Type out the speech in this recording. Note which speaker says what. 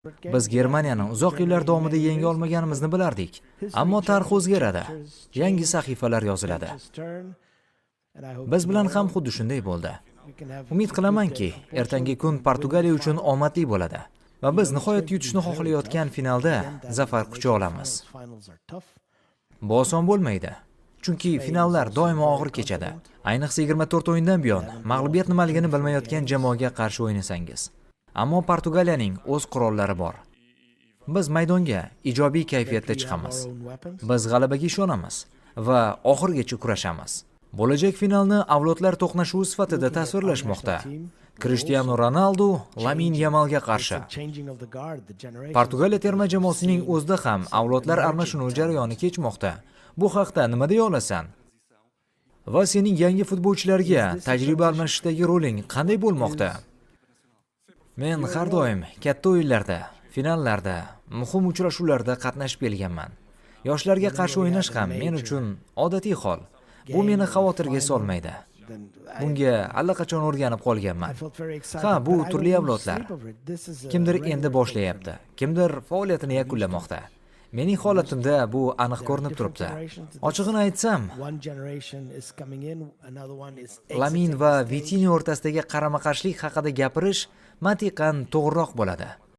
Speaker 1: Biz Germaniyani uzoq yillar davomida yenga olmaganimizni bilardik. Ammo tarix o'zgaradi. Yangi sahifalar yoziladi. Biz bilan ham xuddi shunday bo'ldi. Umid qilamanki, ertangi kun Portugaliya uchun omadli bo'ladi va biz nihoyat yutishni xohlayotgan finalda zafar qucha olamiz. Bu oson bo'lmaydi. Chunki finallar doimo og'ir kechadi. Ayniqsa 24 o'yindan buyon mag'lubiyat nimaligini bilmayotgan jamoaga qarshi o'ynasangiz. Ammo Portugaliyaning o'z qurollari bor. Biz maydonga ijobiy kayfiyatda chiqamiz. Biz g'alabaga ishonamiz va oxirigacha kurashamiz. Bo'lajak finalni avlodlar to'qnashuvi sifatida tasvirlashmoqda. Cristiano Ronaldo Lamine Yamalga qarshi. Portugaliya terma jamoasining o'zida ham avlodlar almashinuvi jarayoni kechmoqda. Bu haqda nima deya olasan? Va sening yangi futbolchilarga tajriba almashishdagi roling qanday bo'lmoqda? Men har doim katta o'yinlarda, finallarda, muhim uchrashuvlarda qatnashib kelganman. Yoshlarga qarshi o'ynash ham men uchun odatiy hol. Bu meni xavotirga solmaydi. Bunga allaqachon o'rganib qolganman. Ha, bu turli avlodlar. Kimdir endi boshlayapti, kimdir faoliyatini yakunlamoqda. Mening holatimda bu aniq ko'rinib turibdi. Ochig'ini aytsam, Lamine va Vitinha o'rtasidagi qarama-qarshilik haqida gapirish mantiqan to'g'riroq bo'ladi.